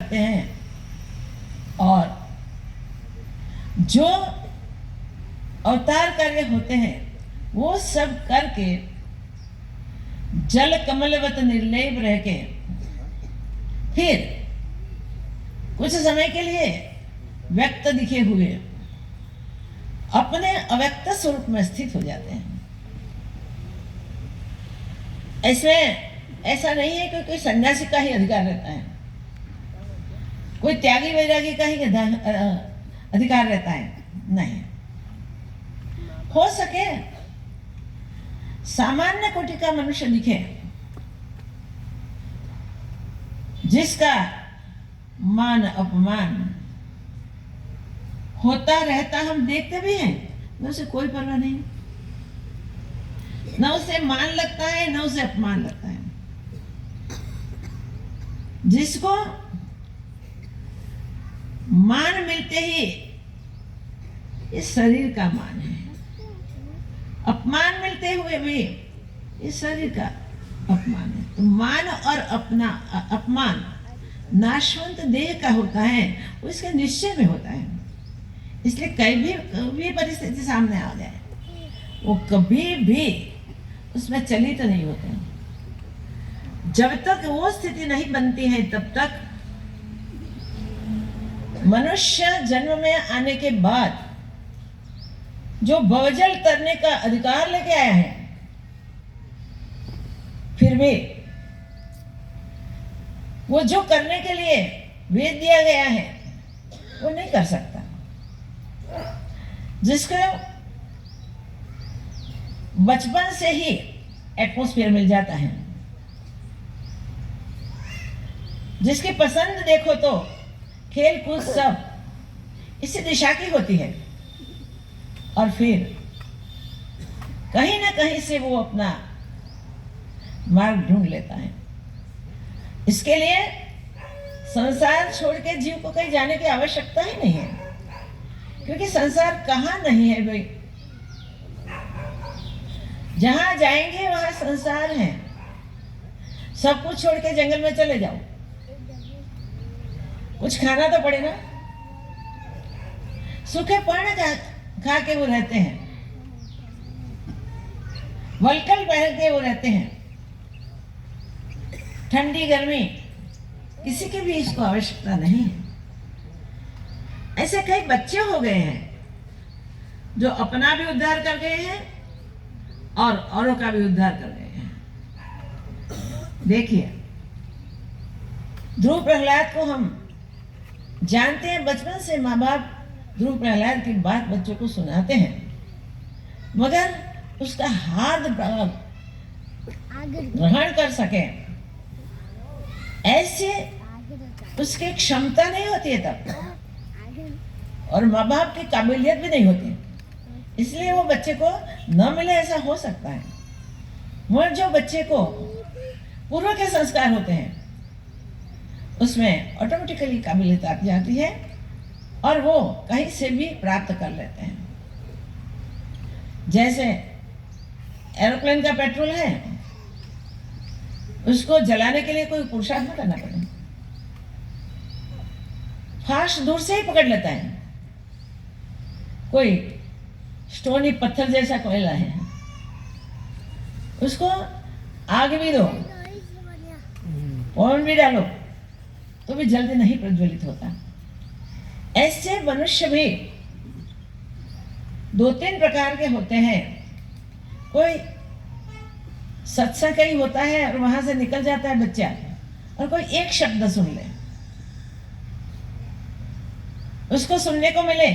करते हैं और जो अवतार कार्य होते हैं वो सब करके जल कमलवत निर्लेप रह के फिर कुछ समय के लिए व्यक्त दिखे हुए अपने अव्यक्त स्वरूप में स्थित हो जाते हैं। ऐसा नहीं है कि कोई सन्यासी का ही अधिकार रहता है, कोई त्यागी वैरागी का ही अधिकार रहता है, नहीं। हो सके सामान्य कोटि का मनुष्य दिखे जिसका मान अपमान होता रहता हम देखते भी हैं, न उसे कोई परवाह नहीं, न उसे मान लगता है न उसे अपमान लगता है। जिसको मान मिलते ही इस शरीर का मान है, अपमान मिलते हुए भी इस शरीर का अपमान है। तो मान और अपना अपमान नाशवंत देह का होता है, वो इसके निश्चय में होता है। इसलिए कभी भी परिस्थिति सामने आ जाए वो कभी भी उसमें चलित नहीं होते। जब तक वो स्थिति नहीं बनती है तब तक मनुष्य जन्म में आने के बाद जो भवजल तरने का अधिकार लेके आया है, फिर भी वो जो करने के लिए भेज दिया गया है वो नहीं कर सकता। जिसको बचपन से ही एटमॉस्फेयर मिल जाता है, जिसकी पसंद देखो तो खेल कूद सब इसी दिशा की होती है, और फिर कहीं ना कहीं से वो अपना मार्ग ढूंढ लेता है। इसके लिए संसार छोड़ के जीव को कहीं जाने की आवश्यकता ही नहीं है, क्योंकि संसार कहाँ नहीं है भाई। जहां जाएंगे वहां संसार है। सब कुछ छोड़ के जंगल में चले जाओ, कुछ खाना तो पड़े ना। सूखे पानी खा के वो रहते हैं, वलकल पहन के वो रहते हैं। ठंडी गर्मी किसी की भी इसको आवश्यकता नहीं है। ऐसे कई बच्चे हो गए हैं जो अपना भी उद्धार कर गए हैं और औरों का भी उद्धार कर गए हैं। देखिए, ध्रुव प्रहलाद को हम जानते हैं, बचपन से माँ बाप ध्रुव प्रहलाद की बात बच्चों को सुनाते हैं, मगर उसका हार्द ग्रहण कर सके ऐसे उसकी क्षमता नहीं होती है तब, और माँ बाप की काबिलियत भी नहीं होती, इसलिए वो बच्चे को न मिले ऐसा हो सकता है। मगर जो बच्चे को पूर्व के संस्कार होते हैं उसमें ऑटोमेटिकली काबिलियत आ जाती है और वो कहीं से भी प्राप्त कर लेते हैं। जैसे एरोप्लेन का पेट्रोल है, उसको जलाने के लिए कोई पुरुषार्थ न करना पड़े, फास्ट दूर से ही पकड़ लेता है। कोई स्टोनी पत्थर जैसा कोयला है, उसको आग भी दो, पवन भी डालो, तो भी जल्दी नहीं प्रज्वलित होता। ऐसे मनुष्य भी दो तीन प्रकार के होते हैं। कोई सत्संग ही होता है और वहां से निकल जाता है बच्चा, और कोई एक शब्द सुन ले, उसको सुनने को मिले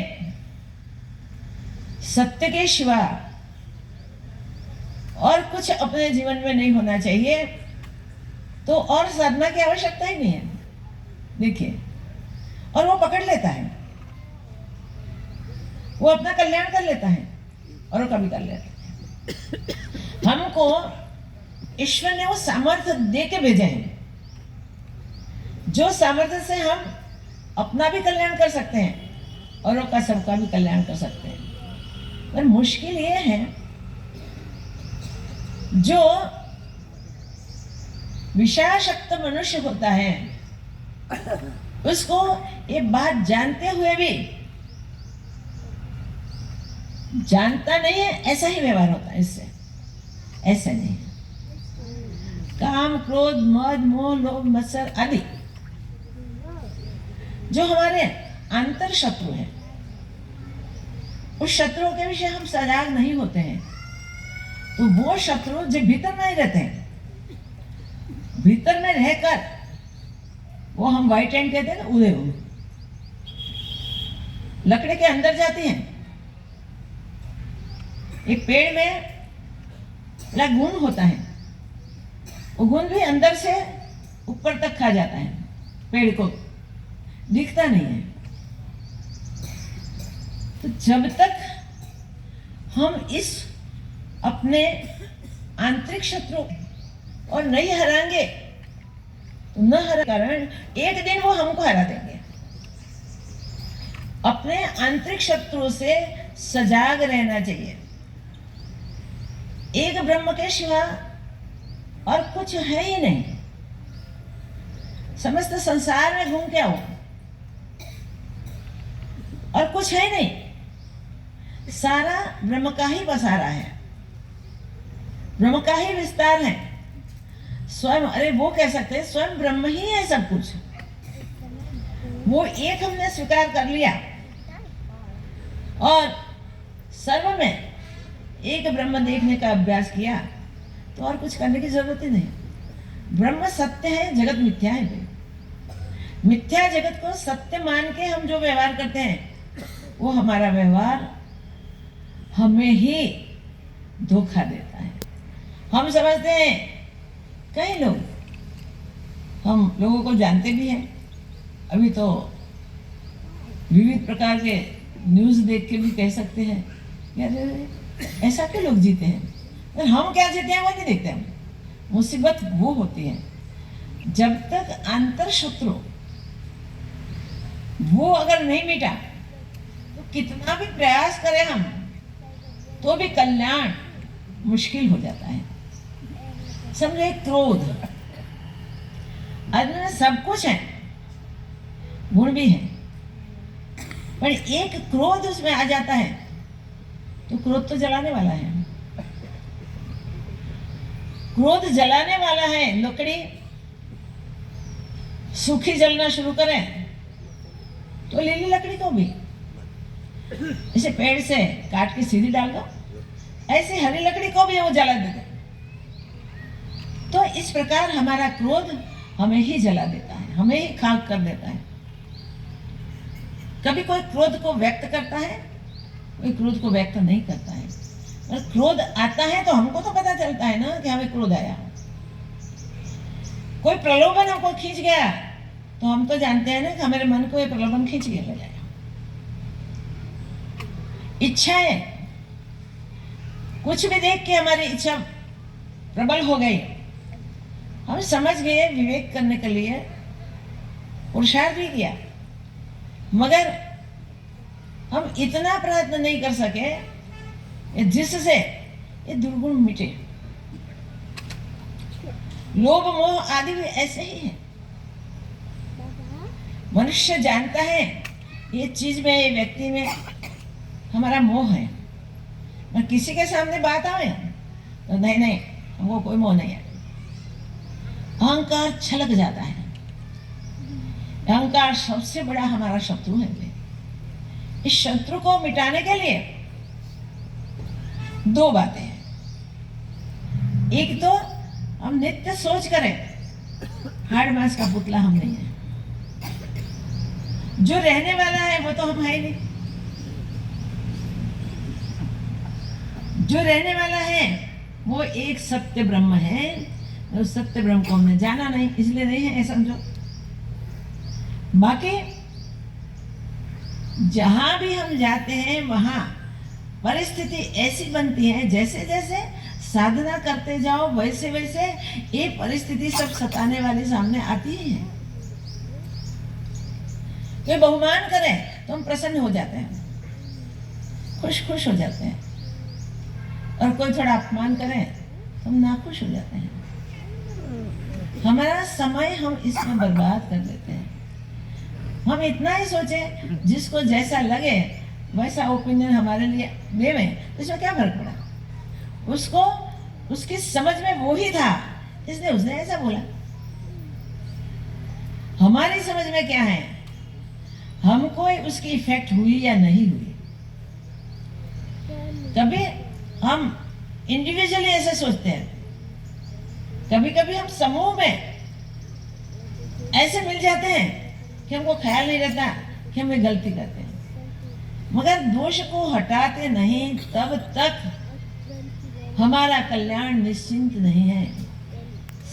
सत्य के सिवा और कुछ अपने जीवन में नहीं होना चाहिए, तो और साधना की आवश्यकता ही नहीं है। देखिए, और वो पकड़ लेता है, वो अपना कल्याण कर लेता है और का भी कर लेता है। हमको ईश्वर ने वो सामर्थ्य दे के भेजे हैं, जो सामर्थ्य से हम अपना भी कल्याण कर सकते हैं और का सबका भी कल्याण कर सकते हैं। पर मुश्किल ये है, जो विषयाशक्त मनुष्य होता है उसको ये बात जानते हुए भी जानता नहीं है, ऐसा ही व्यवहार होता है इससे, ऐसा नहीं है। काम, क्रोध, मद, मोह, लोभ, मत्सर आदि जो हमारे अंतर शत्रु है, उस शत्रुओं के विषय हम सजाग नहीं होते हैं, तो वो शत्रु जो भीतर नहीं रहते हैं, भीतर में रहकर वो हम व्हाइट एंड कहते हैं ना, उदय वो लकड़ी के अंदर जाती हैं। एक पेड़ में बड़ा गुण होता है, वो गुण भी अंदर से ऊपर तक खा जाता है, पेड़ को दिखता नहीं है। तो जब तक हम इस अपने आंतरिक शत्रु और नहीं हराएंगे, तो न हरा कारण एक दिन वो हमको हरा देंगे। अपने आंतरिक शत्रु से सजाग रहना चाहिए। एक ब्रह्म के सिवा और कुछ है ही नहीं। समस्त संसार में घूम के आओ और कुछ है नहीं, सारा ब्रह्म का ही बसारा है, ब्रह्म का ही विस्तार है। स्वयं, अरे वो कह सकते हैं स्वयं ब्रह्म ही है सब कुछ। वो एक हमने स्वीकार कर लिया और सर्व में एक ब्रह्म देखने का अभ्यास किया, तो और कुछ करने की जरूरत ही नहीं। ब्रह्म सत्य है, जगत मिथ्या है। मिथ्या जगत को सत्य मान के हम जो व्यवहार करते हैं, वो हमारा व्यवहार हमें ही धोखा देता है। हम समझते हैं, कई लोग, हम लोगों को जानते भी हैं, अभी तो विविध प्रकार के न्यूज़ देख के भी कह सकते हैं यार ऐसा क्यों लोग जीते हैं, और हम क्या जीते हैं वो नहीं देखते हम। मुसीबत वो होती है जब तक अंतर शत्रु वो अगर नहीं मिटा, तो कितना भी प्रयास करें हम, तो भी कल्याण मुश्किल हो जाता है। समझे, क्रोध अंदर सब कुछ है, गुण भी है, पर एक क्रोध उसमें आ जाता है तो क्रोध तो जलाने वाला है। क्रोध जलाने वाला है। लकड़ी सूखी जलना शुरू करे तो लीली लकड़ी को भी इसे पेड़ से काट के सीधी डाल दो, ऐसे हरी लकड़ी को भी वो जला देते। तो इस प्रकार हमारा क्रोध हमें ही जला देता है, हमें ही खाक कर देता है। कभी कोई क्रोध को व्यक्त करता है, कोई क्रोध को व्यक्त नहीं करता है। और क्रोध आता है तो हमको तो पता चलता है ना कि हमें क्रोध आया। कोई प्रलोभन हमको खींच गया तो हम तो जानते हैं ना कि हमारे मन को ये प्रलोभन खींच के ले जाएगा। इच्छाएं, कुछ भी देख के हमारी इच्छा प्रबल हो गई, हम समझ गए, विवेक करने के लिए पुरुषार्थ भी किया, मगर हम इतना प्रयत्न नहीं कर सके जिससे ये दुर्गुण मिटे। लोभ मोह आदि भी ऐसे ही है। मनुष्य जानता है ये चीज में, ये व्यक्ति में हमारा मोह है, मैं किसी के सामने बात आए तो नहीं नहीं हमको कोई मोह नहीं है। अहंकार छलक जाता है। अहंकार सबसे बड़ा हमारा शत्रु है। इस शत्रु को मिटाने के लिए दो बातें हैं। एक तो हम नित्य सोच करें हाड़ मांस का पुतला हम नहीं है, जो रहने वाला है वो तो हम है नहीं। जो रहने वाला है वो एक सत्य ब्रह्म है, उस सत्य ब्रह्म को हमने जाना नहीं, इसलिए नहीं है समझो। बाकी जहां भी हम जाते हैं वहां परिस्थिति ऐसी बनती है, जैसे जैसे साधना करते जाओ वैसे वैसे ये परिस्थिति सब सताने वाली सामने आती ही है। कोई बहुमान करे तो हम प्रसन्न हो जाते हैं, खुश खुश हो जाते हैं, और कोई थोड़ा अपमान करे तो हम नाखुश हो जाते हैं। हमारा समय हम इसमें बर्बाद कर देते हैं। हम इतना ही सोचे, जिसको जैसा लगे वैसा ओपिनियन हमारे लिए देवे, इसमें क्या फर्क पड़ा। उसको उसकी समझ में वो ही था, इसलिए उसने ऐसा बोला। हमारी समझ में क्या है, हमको उसकी इफेक्ट हुई या नहीं हुई। कभी हम इंडिविजुअली ऐसे सोचते हैं, कभी कभी हम समूह में ऐसे मिल जाते हैं कि हमको ख्याल नहीं रहता कि हम ये गलती करते हैं, मगर दोष को हटाते नहीं तब तक हमारा कल्याण निश्चिंत नहीं है।